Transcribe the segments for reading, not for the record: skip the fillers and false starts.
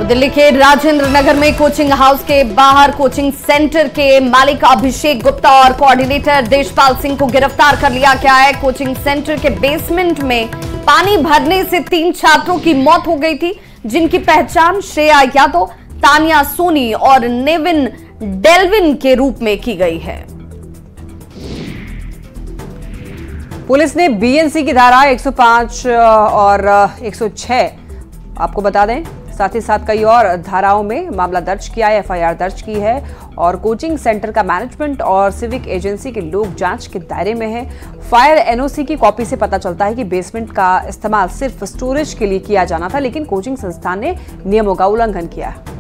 दिल्ली के राजेंद्र नगर में coaching house के बाहर कोचिंग सेंटर के मालिक अभिषेक गुप्ता और कोऑर्डिनेटर देशपाल सिंह को गिरफ्तार कर लिया गया है। कोचिंग सेंटर के बेसमेंट में पानी भरने से 3 छात्रों की मौत हो गई थी, जिनकी पहचान श्रेया यादव, तानिया सोनी और नेविन डेल्विन के रूप में की गई है। पुलिस ने बीएनसी की धारा 105 और 106 आपको बता दें, साथ ही साथ कई और धाराओं में मामला दर्ज किया है, एफआईआर दर्ज की है और कोचिंग सेंटर का मैनेजमेंट और सिविक एजेंसी के लोग जांच के दायरे में है। फायर एनओसी की कॉपी से पता चलता है कि बेसमेंट का इस्तेमाल सिर्फ स्टोरेज के लिए किया जाना था, लेकिन कोचिंग संस्थान ने नियमों का उल्लंघन किया है।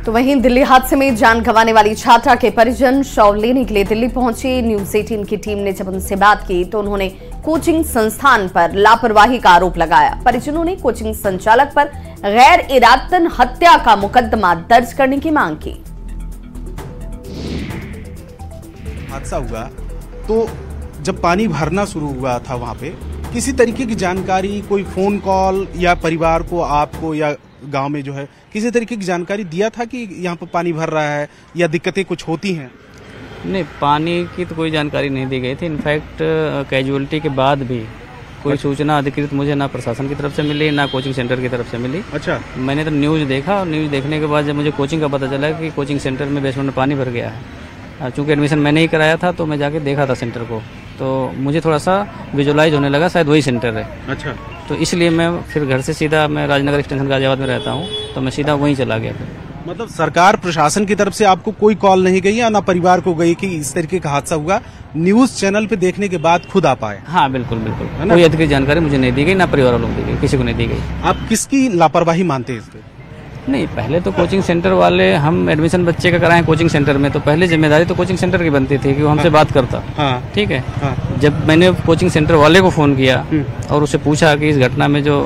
तो वहीं दिल्ली हादसे में जान गंवाने वाली छात्रा के परिजन शव लेने के लिए दिल्ली पहुंचे। न्यूज 18 की टीम ने जब उनसे बात की तो उन्होंने कोचिंग संस्थान पर लापरवाही का आरोप लगाया। परिजनों ने कोचिंग संचालक पर गैर इरादतन हत्या का मुकदमा दर्ज करने की मांग की। हादसा हुआ तो जब पानी भरना शुरू हुआ था वहां पे किसी तरीके की जानकारी, कोई फोन कॉल या परिवार को, आपको या गांव में जो है किसी तरीके की जानकारी दिया था कि यहाँ पर पानी भर रहा है या दिक्कतें कुछ होती हैं? नहीं, पानी की तो कोई जानकारी नहीं दी गई थी। इनफैक्ट कैजुअलिटी के बाद भी कोई सूचना अधिकृत मुझे ना प्रशासन की तरफ से मिली, ना कोचिंग सेंटर की तरफ से मिली। अच्छा। मैंने तो न्यूज़ देखा और न्यूज़ देखने के बाद जब मुझे कोचिंग का पता चला कि कोचिंग सेंटर में बेसमेंट में पानी भर गया है, चूँकि एडमिशन मैंने ही कराया था तो मैं जाके देखा था सेंटर को, तो मुझे थोड़ा सा विजुअलाइज होने लगा शायद वही सेंटर है। अच्छा। तो इसलिए मैं फिर घर से सीधा, मैं राजनगर एक्सटेंशन गाजियाबाद में रहता हूँ, तो मैं सीधा वहीं चला गया। फिर मतलब सरकार प्रशासन की तरफ से आपको कोई कॉल नहीं गई या ना परिवार को गई कि इस तरीके का हादसा हुआ, न्यूज चैनल पे देखने के बाद खुद आ पाए? हाँ बिल्कुल बिल्कुल, कोई अधिकृत जानकारी मुझे नहीं दी गई, ना परिवार वालों को दी गई, किसी को नहीं दी गई। आप किसकी लापरवाही मानते हैं इस पे? नहीं, पहले तो कोचिंग सेंटर वाले, हम एडमिशन बच्चे का कराएं कोचिंग सेंटर में तो पहले जिम्मेदारी तो कोचिंग सेंटर की बनती थी कि वो हमसे बात करता। हाँ। ठीक है। हाँ। जब मैंने कोचिंग सेंटर वाले को फ़ोन किया और उससे पूछा कि इस घटना में जो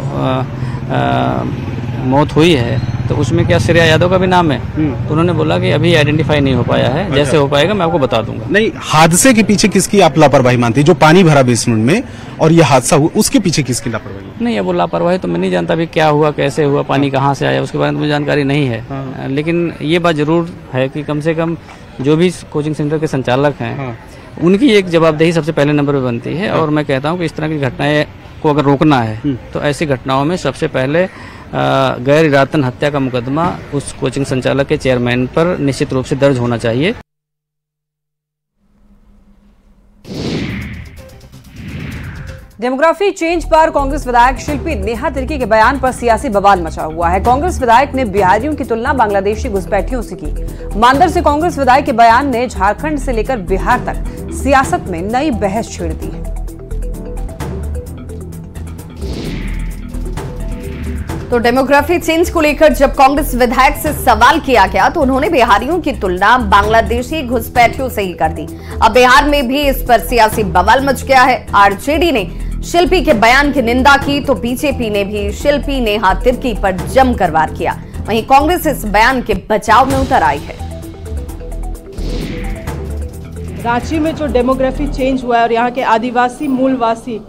मौत हुई है तो उसमें क्या श्रेया यादव का भी नाम है, तो उन्होंने बोला कि अभी आइडेंटिफाई नहीं हो पाया है। अच्छा। जैसे हो पाएगा मैं आपको बता दूंगा। नहीं, हादसे के पीछे किसकी आप लापरवाही मानती है? जो पानी भरा बेसमेंट में और ये हादसा हुआ, उसके पीछे किसकी लापरवाही? नहीं, अब वो लापरवाही तो मैं नहीं जानता भी क्या हुआ, कैसे हुआ, पानी कहाँ से आया, उसके बारे में मुझे जानकारी नहीं है। हाँ। लेकिन ये बात जरूर है कि कम से कम जो भी कोचिंग सेंटर के संचालक हैं, हाँ, उनकी एक जवाबदेही सबसे पहले नंबर पर बनती है। हाँ। और मैं कहता हूँ कि इस तरह की घटनाएं को अगर रोकना है तो ऐसी घटनाओं में सबसे पहले गैर इरादतन हत्या का मुकदमा उस कोचिंग संचालक के चेयरमैन पर निश्चित रूप से दर्ज होना चाहिए। डेमोग्राफी चेंज पर कांग्रेस विधायक शिल्पी नेहा तिर्की के बयान पर सियासी बवाल मचा हुआ है। कांग्रेस विधायक ने बिहारियों की तुलना बांग्लादेशी घुसपैठियों से की। मानदर से कांग्रेस विधायक के बयान ने झारखंड से लेकर बिहार तक सियासत में नई बहस छेड़ दी है। तो डेमोग्राफी चेंज को लेकर जब कांग्रेस विधायक से सवाल किया गया तो उन्होंने बिहारियों की तुलना बांग्लादेशी घुसपैठियों से ही कर दी। अब बिहार में भी इस पर सियासी बवाल मच गया है। आरजेडी ने शिल्पी के बयान की निंदा की तो बीजेपी ने भी शिल्पी नेहा तिर्की पर जमकर वार किया। वहीं कांग्रेस इस बयान के बचाव में उतर आई है। रांची में जो डेमोग्राफी चेंज हुआ है और यहाँ के आदिवासी मूलवासी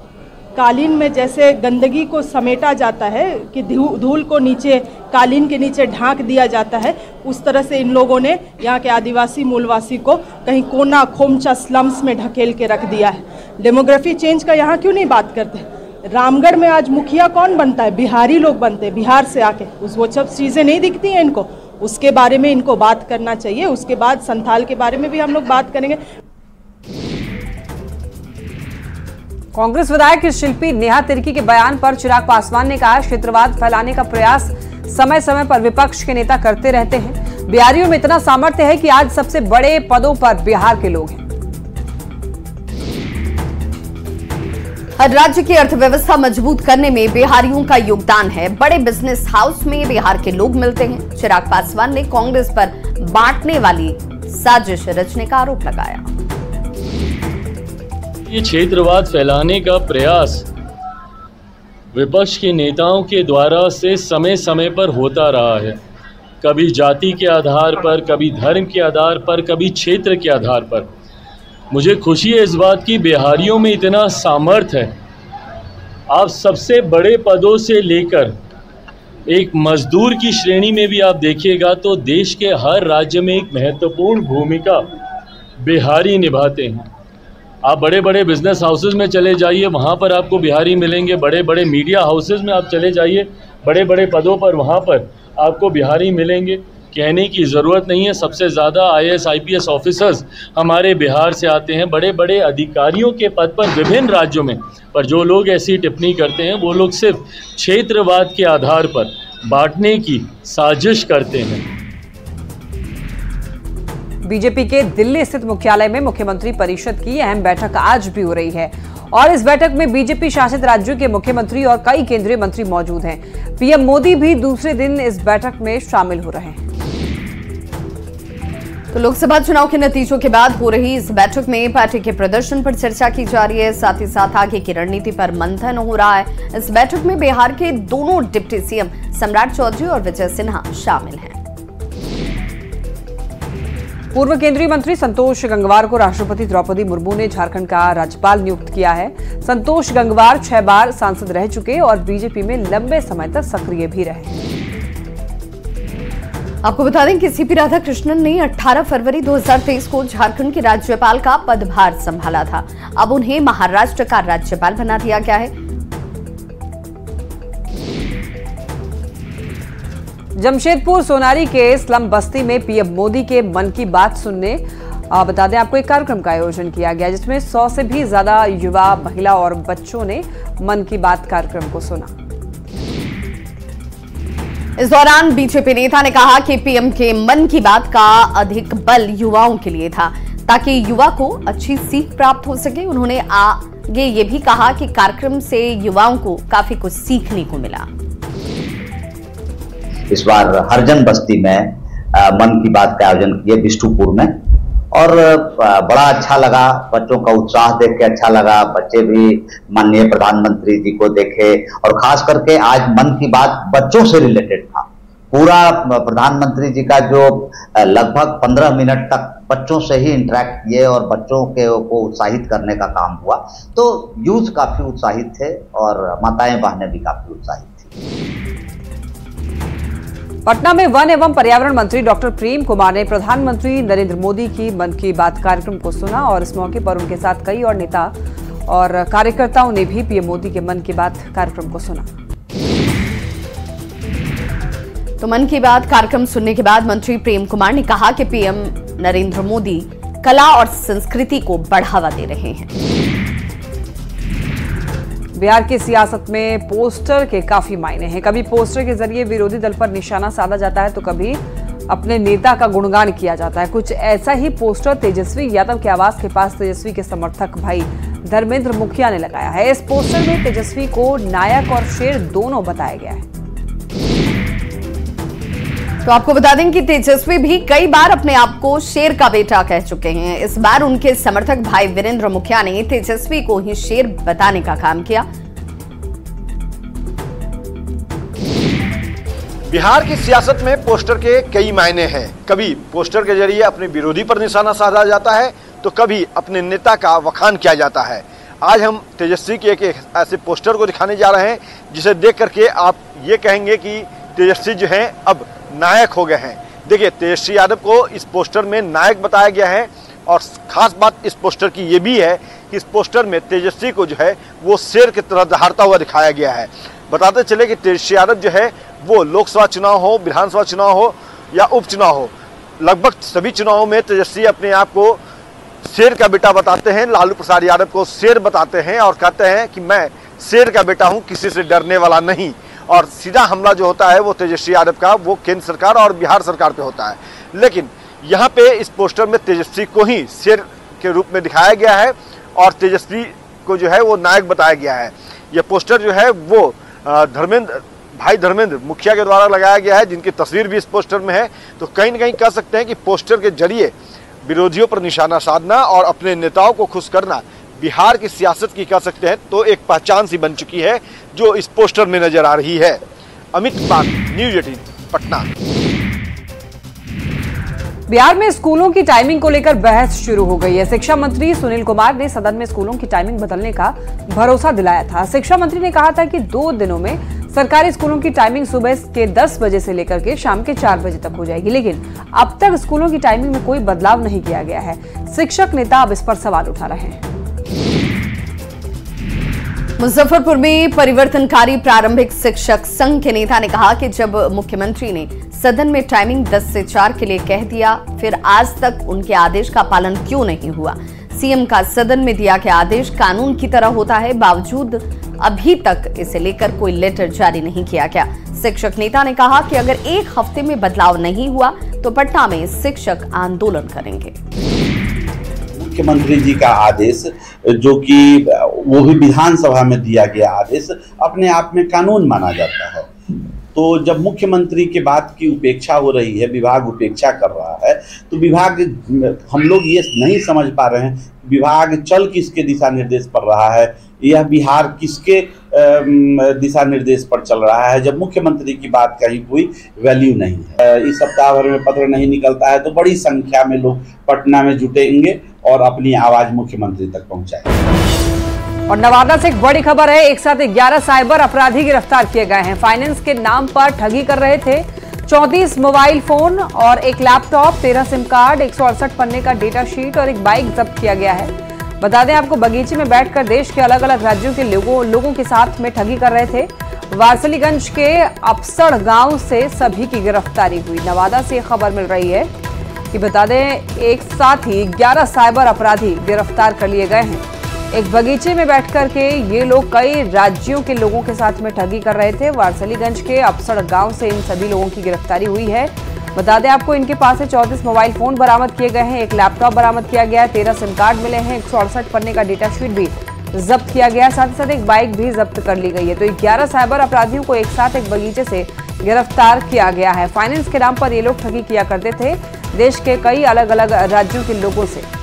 कालीन में जैसे गंदगी को समेटा जाता है कि धूल को नीचे कालीन के नीचे ढांक दिया जाता है, उस तरह से इन लोगों ने यहाँ के आदिवासी मूलवासी को कहीं कोना खोमचा स्लम्स में ढकेल के रख दिया है। डेमोग्राफी चेंज का यहाँ क्यों नहीं बात करते? रामगढ़ में आज मुखिया कौन बनता है? बिहारी लोग बनते हैं, बिहार से आके। वो सब चीज़ें नहीं दिखती हैं इनको, उसके बारे में इनको बात करना चाहिए। उसके बाद संथाल के बारे में भी हम लोग बात करेंगे। कांग्रेस विधायक शिल्पी नेहा तिर्की के बयान पर चिराग पासवान ने कहा, क्षेत्रवाद फैलाने का प्रयास समय समय पर विपक्ष के नेता करते रहते हैं। बिहारियों में इतना सामर्थ्य है कि आज सबसे बड़े पदों पर बिहार के लोग हैं। हर राज्य की अर्थव्यवस्था मजबूत करने में बिहारियों का योगदान है। बड़े बिजनेस हाउस में बिहार के लोग मिलते हैं। चिराग पासवान ने कांग्रेस पर बांटने वाली साजिश रचने का आरोप लगाया। ये क्षेत्रवाद फैलाने का प्रयास विपक्ष के नेताओं के द्वारा से समय समय पर होता रहा है। कभी जाति के आधार पर, कभी धर्म के आधार पर, कभी क्षेत्र के आधार पर। मुझे खुशी है इस बात की बिहारियों में इतना सामर्थ्य है आप सबसे बड़े पदों से लेकर एक मजदूर की श्रेणी में भी आप देखिएगा तो देश के हर राज्य में एक महत्वपूर्ण भूमिका बिहारी निभाते हैं। आप बड़े बड़े बिजनेस हाउसेस में चले जाइए, वहाँ पर आपको बिहारी मिलेंगे। बड़े बड़े मीडिया हाउसेस में आप चले जाइए, बड़े बड़े पदों पर वहाँ पर आपको बिहारी मिलेंगे। कहने की ज़रूरत नहीं है, सबसे ज़्यादा IAS IPS ऑफिसर्स हमारे बिहार से आते हैं। बड़े बड़े अधिकारियों के पद पर विभिन्न राज्यों में, पर जो लोग ऐसी टिप्पणी करते हैं वो लोग सिर्फ क्षेत्रवाद के आधार पर बांटने की साजिश करते हैं। बीजेपी के दिल्ली स्थित मुख्यालय में मुख्यमंत्री परिषद की अहम बैठक आज भी हो रही है और इस बैठक में बीजेपी शासित राज्यों के मुख्यमंत्री और कई केंद्रीय मंत्री मौजूद हैं। पीएम मोदी भी दूसरे दिन इस बैठक में शामिल हो रहे हैं। तो लोकसभा चुनाव के नतीजों के बाद हो रही इस बैठक में पार्टी के प्रदर्शन पर चर्चा की जा रही है, साथ ही साथ आगे की रणनीति पर मंथन हो रहा है। इस बैठक में बिहार के दोनों डिप्टी सीएम सम्राट चौधरी और विजय सिन्हा शामिल हैं। पूर्व केंद्रीय मंत्री संतोष गंगवार को राष्ट्रपति द्रौपदी मुर्मू ने झारखंड का राज्यपाल नियुक्त किया है। संतोष गंगवार 6 बार सांसद रह चुके और बीजेपी में लंबे समय तक सक्रिय भी रहे। आपको बता दें कि सीपी राधाकृष्णन ने 18 फरवरी 2023 को झारखंड के राज्यपाल का पदभार संभाला था। अब उन्हें महाराष्ट्र का राज्यपाल बना दिया गया है। जमशेदपुर सोनारी के स्लम बस्ती में पीएम मोदी के मन की बात सुनने बता दें आपको एक कार्यक्रम का आयोजन किया गया, जिसमें 100 से भी ज्यादा युवा, महिला और बच्चों ने मन की बात कार्यक्रम को सुना। इस दौरान बीजेपी नेता ने कहा कि पीएम के मन की बात का अधिक बल युवाओं के लिए था, ताकि युवा को अच्छी सीख प्राप्त हो सके। उन्होंने आगे ये भी कहा कि कार्यक्रम से युवाओं को काफी कुछ सीखने को मिला। इस बार हरजन बस्ती में मन की बात का आयोजन किए बिष्टुपुर में, और बड़ा अच्छा लगा। बच्चों का उत्साह देख के अच्छा लगा। बच्चे भी माननीय प्रधानमंत्री जी को देखे और खास करके आज मन की बात बच्चों से रिलेटेड था। पूरा प्रधानमंत्री जी का जो लगभग 15 मिनट तक बच्चों से ही इंटरेक्ट किए और बच्चों को उत्साहित करने का काम हुआ, तो यूथ काफी उत्साहित थे और माताएं बहनें भी काफी उत्साहित थी। पटना में वन एवं पर्यावरण मंत्री डॉक्टर प्रेम कुमार ने प्रधानमंत्री नरेंद्र मोदी की मन की बात कार्यक्रम को सुना और इस मौके पर उनके साथ कई और नेता और कार्यकर्ताओं ने भी पीएम मोदी के मन की बात कार्यक्रम को सुना। तो मन की बात कार्यक्रम सुनने के बाद मंत्री प्रेम कुमार ने कहा कि पीएम नरेंद्र मोदी कला और संस्कृति को बढ़ावा दे रहे हैं। बिहार की सियासत में पोस्टर के काफी मायने हैं। कभी पोस्टर के जरिए विरोधी दल पर निशाना साधा जाता है तो कभी अपने नेता का गुणगान किया जाता है। कुछ ऐसा ही पोस्टर तेजस्वी यादव के आवास के पास तेजस्वी के समर्थक भाई धर्मेंद्र मुखिया ने लगाया है। इस पोस्टर में तेजस्वी को नायक और शेर दोनों बताया गया है। तो आपको बता दें कि तेजस्वी भी कई बार अपने आप को शेर का बेटा कह चुके हैं। इस बार उनके समर्थक भाई वीरेंद्र मुखिया ने तेजस्वी को ही शेर बताने का काम किया। बिहार की सियासत में पोस्टर के कई मायने हैं। कभी पोस्टर के जरिए अपने विरोधी पर निशाना साधा जाता है तो कभी अपने नेता का वखान किया जाता है। आज हम तेजस्वी के एक ऐसे पोस्टर को दिखाने जा रहे हैं जिसे देख करके आप ये कहेंगे कि तेजस्वी जो हैं अब नायक हो गए हैं। देखिए, तेजस्वी यादव को इस पोस्टर में नायक बताया गया है और खास बात इस पोस्टर की ये भी है कि इस पोस्टर में तेजस्वी को जो है वो शेर की तरह दहाड़ता हुआ दिखाया गया है। बताते चले कि तेजस्वी यादव जो है वो लोकसभा चुनाव हो, विधानसभा चुनाव हो या उपचुनाव हो, लगभग सभी चुनावों में तेजस्वी अपने आप को शेर का बेटा बताते हैं। लालू प्रसाद यादव को शेर बताते हैं और कहते हैं कि मैं शेर का बेटा हूं, किसी से डरने वाला नहीं। और सीधा हमला जो होता है वो तेजस्वी यादव का वो केंद्र सरकार और बिहार सरकार पे होता है। लेकिन यहाँ पे इस पोस्टर में तेजस्वी को ही शेर के रूप में दिखाया गया है और तेजस्वी को जो है वो नायक बताया गया है। ये पोस्टर जो है वो भाई धर्मेंद्र मुखिया के द्वारा लगाया गया है, जिनकी तस्वीर भी इस पोस्टर में है। तो कहीं ना कहीं कह सकते हैं कि पोस्टर के जरिए विरोधियों पर निशाना साधना और अपने नेताओं को खुश करना बिहार की सियासत की कह सकते हैं तो एक पहचान सी बन चुकी है जो इस पोस्टर में नजर आ रही है। अमित कुमार, न्यूज़ 18 पटना। बिहार में स्कूलों की टाइमिंग को लेकर बहस शुरू हो गई है। शिक्षा मंत्री सुनील कुमार ने सदन में स्कूलों की टाइमिंग बदलने का भरोसा दिलाया था। शिक्षा मंत्री ने कहा था कि 2 दिनों में सरकारी स्कूलों की टाइमिंग सुबह के 10 बजे से लेकर के शाम के 4 बजे तक हो जाएगी, लेकिन अब तक स्कूलों की टाइमिंग में कोई बदलाव नहीं किया गया है। शिक्षक नेता अब इस पर सवाल उठा रहे हैं। मुजफ्फरपुर में परिवर्तनकारी प्रारंभिक शिक्षक संघ के नेता ने कहा कि जब मुख्यमंत्री ने सदन में टाइमिंग 10 से 4 के लिए कह दिया, फिर आज तक उनके आदेश का पालन क्यों नहीं हुआ। सीएम का सदन में दिया गया आदेश कानून की तरह होता है, बावजूद अभी तक इसे लेकर कोई लेटर जारी नहीं किया गया। शिक्षक नेता ने कहा कि अगर 1 हफ्ते में बदलाव नहीं हुआ तो पटना में शिक्षक आंदोलन करेंगे। मुख्यमंत्री जी का आदेश, जो कि वो भी विधानसभा में दिया गया आदेश, अपने आप में कानून माना जाता है। तो जब मुख्यमंत्री के बात की उपेक्षा हो रही है, विभाग उपेक्षा कर रहा है, तो विभाग, हम लोग ये नहीं समझ पा रहे हैं विभाग चल किसके दिशा निर्देश पर रहा है, यह बिहार किसके दिशा निर्देश पर चल रहा है, जब मुख्यमंत्री की बात का ही कोई वैल्यू नहीं है। इस सप्ताह भर में पत्र नहीं निकलता है तो बड़ी संख्या में लोग पटना में जुटेंगे और अपनी आवाज मुख्यमंत्री तक पहुंचाएंगे। और नवादा से एक बड़ी खबर है, एक साथ 11 साइबर अपराधी गिरफ्तार किए गए हैं। फाइनेंस के नाम पर ठगी कर रहे थे। 34 मोबाइल फोन और एक लैपटॉप, 13 सिम कार्ड, 168 पन्ने का डेटा शीट और एक बाइक जब्त किया गया है। बता दें आपको, बगीचे में बैठकर देश के अलग अलग राज्यों के लोगों के साथ में ठगी कर रहे थे। वारसलीगंज के अपसड़ गांव से सभी की गिरफ्तारी हुई। नवादा से खबर मिल रही है कि बता दें एक साथ ही 11 साइबर अपराधी गिरफ्तार कर लिए गए हैं। एक बगीचे में बैठकर के ये लोग कई राज्यों के लोगों के साथ में ठगी कर रहे थे। वारसलीगंज के अपसड़ गांव से इन सभी लोगों की गिरफ्तारी हुई है। बता दें आपको, इनके पास से 34 मोबाइल फोन बरामद किए गए हैं, एक लैपटॉप बरामद किया गया है, 13 सिम कार्ड मिले हैं, 168 पन्ने का डेटा शीट भी जब्त किया गया, साथ ही साथ एक बाइक भी जब्त कर ली गई है। तो 11 साइबर अपराधियों को एक साथ एक बगीचे से गिरफ्तार किया गया है। फाइनेंस के नाम पर ये लोग ठगी किया करते थे देश के कई अलग अलग राज्यों के लोगों से।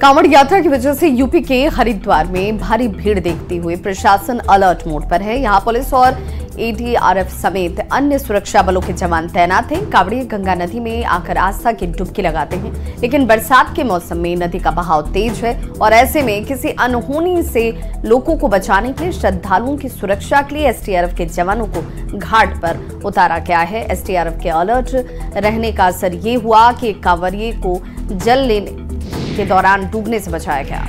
कांवड़ यात्रा की वजह से यूपी के हरिद्वार में भारी भीड़ देखते हुए प्रशासन अलर्ट मोड पर है। यहां पुलिस और एडीआरएफ समेत अन्य सुरक्षा बलों के जवान तैनात हैं। कांवड़िए गंगा नदी में आकर आस्था की डुबकी लगाते हैं, लेकिन बरसात के मौसम में नदी का बहाव तेज है और ऐसे में किसी अनहोनी से लोगों को बचाने के लिए श्रद्धालुओं की सुरक्षा के लिए एसडीआरएफ के जवानों को घाट पर उतारा गया है। एसडीआरएफ के अलर्ट रहने का असर ये हुआ कि कांवड़िए को जल लेने के दौरान डूबने से बचाया गया।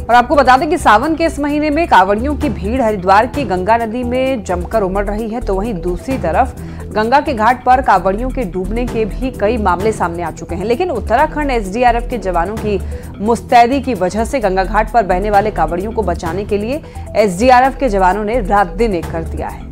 और आपको बता दें कि सावन के इस महीने में कांवड़ियों की भीड़ हरिद्वार की गंगा नदी में जमकर उमड़ रही है, तो वहीं दूसरी तरफ गंगा के घाट पर कांवड़ियों के डूबने के भी कई मामले सामने आ चुके हैं। लेकिन उत्तराखंड एसडीआरएफ के जवानों की मुस्तैदी की वजह से गंगा घाट पर बहने वाले कांवड़ियों को बचाने के लिए एसडीआरएफ के जवानों ने रात दिन एक कर दिया है।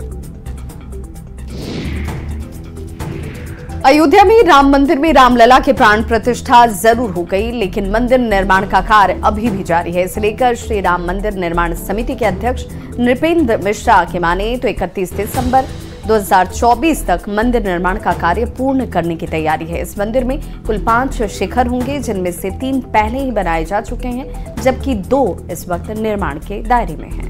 अयोध्या में राम मंदिर में रामलला के प्राण प्रतिष्ठा जरूर हो गई, लेकिन मंदिर निर्माण का कार्य अभी भी जारी है। इसे लेकर श्री राम मंदिर निर्माण समिति के अध्यक्ष नृपेंद्र मिश्रा के माने तो 31 दिसंबर 2024 तक मंदिर निर्माण का कार्य पूर्ण करने की तैयारी है। इस मंदिर में कुल 5 शिखर होंगे, जिनमें से 3 पहले ही बनाए जा चुके हैं, जबकि 2 इस वक्त निर्माण के दायरे में हैं।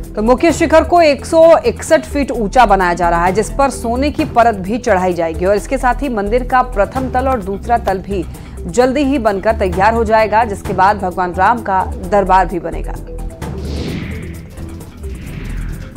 तो मुख्य शिखर को 161 फीट ऊंचा बनाया जा रहा है, जिस पर सोने की परत भी चढ़ाई जाएगी और इसके साथ ही मंदिर का प्रथम तल और दूसरा तल भी जल्दी ही बनकर तैयार हो जाएगा, जिसके बाद भगवान राम का दरबार भी बनेगा।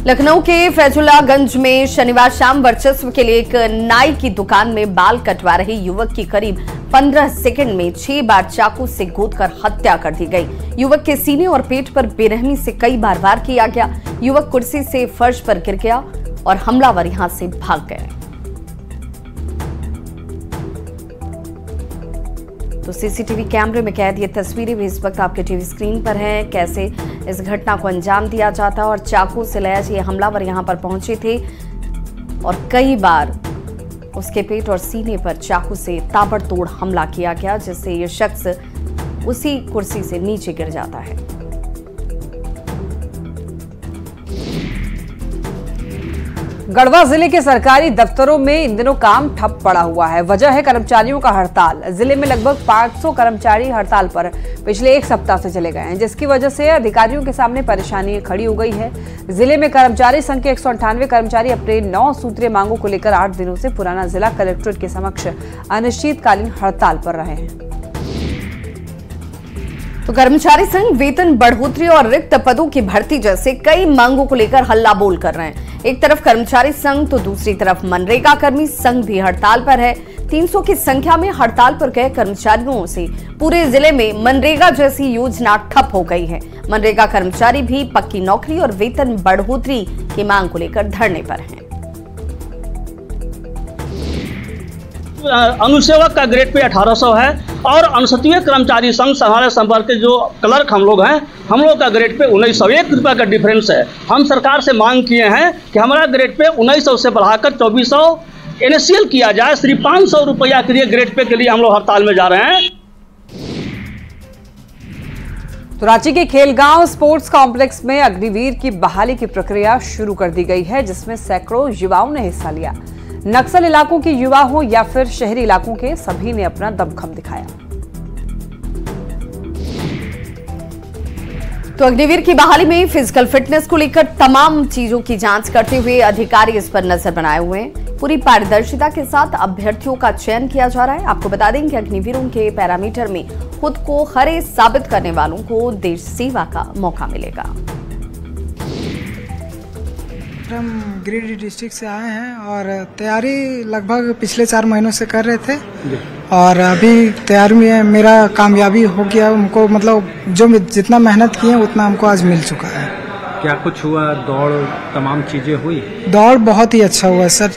लखनऊ के फैजुल्लागंज में शनिवार शाम वर्चस्व के लिए एक नाई की दुकान में बाल कटवा रहे युवक की करीब 15 सेकंड में 6 बार चाकू से गोदकर हत्या कर दी गई। युवक के सीने और पेट पर बेरहमी से कई बार वार किया गया। युवक कुर्सी से फर्श पर गिर गया और हमलावर यहां से भाग गए। तो सीसीटीवी कैमरे में कैद ये तस्वीरें भी इस वक्त आपके टीवी स्क्रीन पर हैं। कैसे इस घटना को अंजाम दिया जाता और चाकू से लैस ये हमलावर यहां पर पहुंचे थे और कई बार उसके पेट और सीने पर चाकू से ताबड़तोड़ हमला किया गया, जिससे ये शख्स उसी कुर्सी से नीचे गिर जाता है। गढ़वा जिले के सरकारी दफ्तरों में इन दिनों काम ठप पड़ा हुआ है। वजह है कर्मचारियों का हड़ताल। जिले में लगभग 500 कर्मचारी हड़ताल पर पिछले एक सप्ताह से चले गए हैं, जिसकी वजह से अधिकारियों के सामने परेशानी खड़ी हो गई है। जिले में कर्मचारी संघ के 198 कर्मचारी अपने 9 सूत्रीय मांगों को लेकर 8 दिनों से पुराना जिला कलेक्ट्रेट के समक्ष अनिश्चितकालीन हड़ताल पर रहे हैं। तो कर्मचारी संघ वेतन बढ़ोतरी और रिक्त पदों की भर्ती जैसे कई मांगों को लेकर हल्ला बोल कर रहे हैं। एक तरफ कर्मचारी संघ तो दूसरी तरफ मनरेगा कर्मी संघ भी हड़ताल पर है। 300 की संख्या में हड़ताल पर गए कर्मचारियों से पूरे जिले में मनरेगा जैसी योजना ठप हो गई है। मनरेगा कर्मचारी भी पक्की नौकरी और वेतन बढ़ोतरी की मांग को लेकर धरने पर हैं। अनुसेवक का ग्रेड पे 1800 है और अनुसूचित कर्मचारी संघ हमारे संपर्क के जो क्लर्क हम लोग हैं, हम लोग का ग्रेड पे 1901 रुपये का डिफरेंस है। हम सरकार से मांग किए हैं कि हमारा ग्रेड पे 1900 से बढ़ाकर 2400 NSCL किया जाए। सिर्फ 500 रुपया के लिए ग्रेड पे के लिए हम लोग हड़ताल में जा रहे हैं। तो रांची के खेलगांव स्पोर्ट्स कॉम्प्लेक्स में अग्निवीर की बहाली की प्रक्रिया शुरू कर दी गई है, जिसमें सैकड़ों युवाओं ने हिस्सा लिया। नक्सल इलाकों के युवा हो या फिर शहरी इलाकों के, सभी ने अपना दमखम दिखाया। तो अग्निवीर की बहाली में फिजिकल फिटनेस को लेकर तमाम चीजों की जांच करते हुए अधिकारी इस पर नजर बनाए हुए हैं। पूरी पारदर्शिता के साथ अभ्यर्थियों का चयन किया जा रहा है। आपको बता दें कि अग्निवीरों के पैरामीटर में खुद को खरे साबित करने वालों को देश सेवा का मौका मिलेगा। हम गिरिडीह डिस्ट्रिक्ट से आए हैं और तैयारी लगभग पिछले 4 महीनों से कर रहे थे और अभी तैयारी में मेरा कामयाबी हो गया। उनको मतलब जो जितना मेहनत किए उतना हमको आज मिल चुका है। क्या कुछ हुआ? दौड़ तमाम चीजें हुई? दौड़ बहुत ही अच्छा हुआ सर।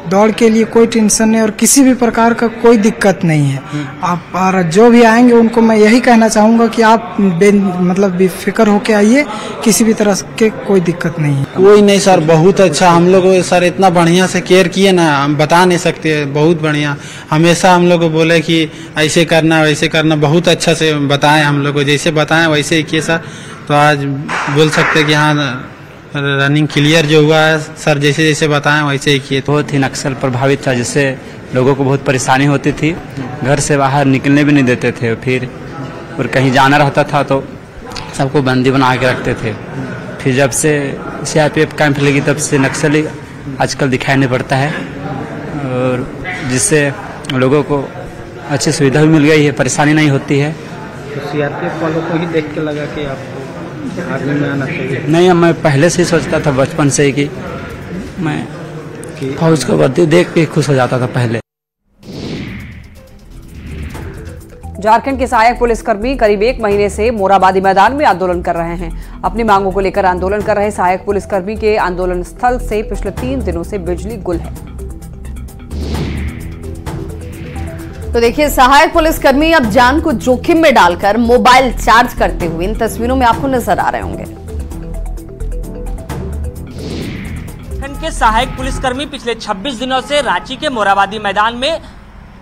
दौड़ के लिए कोई टेंशन नहीं और किसी भी प्रकार का कोई दिक्कत नहीं है। आप और जो भी आएंगे उनको मैं यही कहना चाहूंगा कि आप मतलब बेफिक्र होके आइए, किसी भी तरह के कोई दिक्कत नहीं है। कोई नहीं सर, बहुत अच्छा। हम लोग सर इतना बढ़िया से केयर किए ना, हम बता नहीं सकते। बहुत बढ़िया, हमेशा हम लोग को बोले कि ऐसे करना वैसे करना, बहुत अच्छा से बताएं। हम लोग को जैसे बताएं वैसे ही किए सर। तो आज बोल सकते कि हाँ रनिंग क्लियर जो हुआ है सर, जैसे जैसे बताएं वैसे ही किए। बहुत ही नक्सल प्रभावित था, जिससे लोगों को बहुत परेशानी होती थी। घर से बाहर निकलने भी नहीं देते थे। फिर और कहीं जाना रहता था तो सबको बंदी बना के रखते थे। फिर जब से CRPF कैंप लगी तब से नक्सली आजकल दिखाई नहीं पड़ता है और जिससे लोगों को अच्छी सुविधा भी मिल गई है, परेशानी नहीं होती है। तो CRPF वालों को ही देख के लगा कि आपको आर्मी में आना चाहिए? नहीं, मैं पहले से ही सोचता था बचपन से ही कि मैं फौज को वर्दी देख के खुश हो जाता था पहले। झारखंड के सहायक पुलिसकर्मी करीब 1 महीने से मोराबादी मैदान में आंदोलन कर रहे हैं। अपनी मांगों को लेकर आंदोलन कर रहे सहायक पुलिसकर्मी के आंदोलन स्थल से पिछले 3 दिनों से बिजली गुल है। तो देखिए, सहायक पुलिसकर्मी अब जान को जोखिम में डालकर मोबाइल चार्ज करते हुए इन तस्वीरों में आपको नजर आ रहे होंगे। झारखंड के सहायक पुलिसकर्मी पिछले 26 दिनों से रांची के मोराबादी मैदान में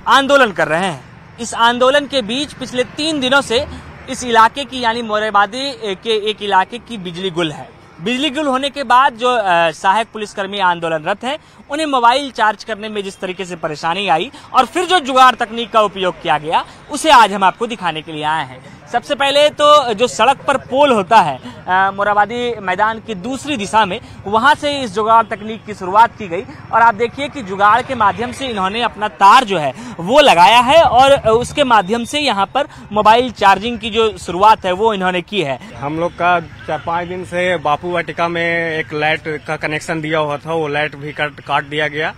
आंदोलन कर रहे हैं। इस आंदोलन के बीच पिछले 3 दिनों से इस इलाके की यानी मोराबादी के एक इलाके की बिजली गुल है। बिजली गुल होने के बाद जो सहायक पुलिसकर्मी आंदोलनरत हैं, उन्हें मोबाइल चार्ज करने में जिस तरीके से परेशानी आई और फिर जो जुगाड़ तकनीक का उपयोग किया गया, उसे आज हम आपको दिखाने के लिए आए हैं। सबसे पहले तो जो सड़क पर पोल होता है मोराबादी मैदान की दूसरी दिशा में, वहां से इस जुगाड़ तकनीक की शुरुआत की गई और आप देखिए कि जुगाड़ के माध्यम से इन्होंने अपना तार जो है वो लगाया है और उसके माध्यम से यहाँ पर मोबाइल चार्जिंग की जो शुरुआत है वो इन्होंने की है। हम लोग का 4-5 दिन से बापू वाटिका में एक लाइट का कनेक्शन दिया हुआ था, वो लाइट भी काट दिया गया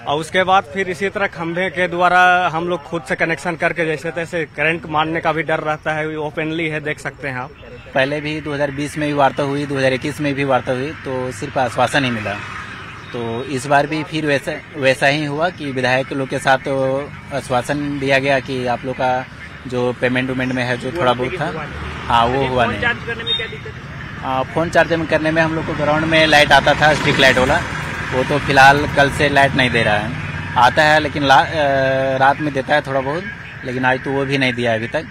और उसके बाद फिर इसी तरह खंभे के द्वारा हम लोग खुद से कनेक्शन करके जैसे तैसे करंट मारने का भी डर रहता है। ओपनली है, देख सकते हैं आप। पहले भी 2020 में भी वार्ता हुई, 2021 में भी वार्ता हुई, तो सिर्फ आश्वासन ही मिला। तो इस बार भी फिर वैसा ही हुआ कि विधायक लोग के साथ आश्वासन दिया गया कि आप लोग का जो पेमेंट वेमेंट में है जो थोड़ा बहुत था, हाँ वो हुआ नहीं। फोन चार्ज करने में हम लोग को ग्राउंड में लाइट आता था, स्ट्रीट लाइट वाला, वो तो फिलहाल कल से लाइट नहीं दे रहा है। आता है लेकिन रात में देता है थोड़ा बहुत, लेकिन आज तो वो भी नहीं दिया अभी तक।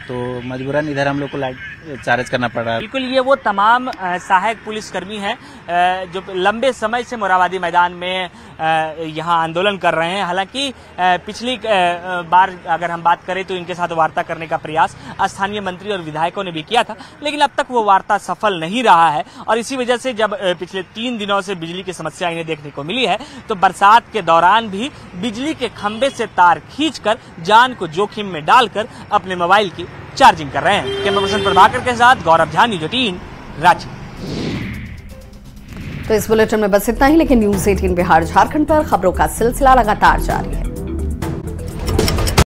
तो मजबूरन इधर हम लोग को लाइट चार्ज करना पड़ रहा है। बिल्कुल, ये वो तमाम सहायक पुलिसकर्मी हैं जो लंबे समय से मोराबादी मैदान में यहाँ आंदोलन कर रहे हैं। हालांकि पिछली बार अगर हम बात करें तो इनके साथ वार्ता करने का प्रयास स्थानीय मंत्री और विधायकों ने भी किया था, लेकिन अब तक वो वार्ता सफल नहीं रहा है। और इसी वजह से जब पिछले 3 दिनों से बिजली की समस्या इन्हें देखने को मिली है, तो बरसात के दौरान भी बिजली के खंभे से तार खींचकर जान को जोखिम में डालकर अपने मोबाइल की चार्जिंग कर रहे हैं। कैमरा पर्सन प्रभाकर के साथ गौरव झा, न्यूज़ 18 रांची। तो इस बुलेटिन में बस इतना ही, लेकिन न्यूज़ 18 बिहार झारखंड पर खबरों का सिलसिला लगातार जारी है।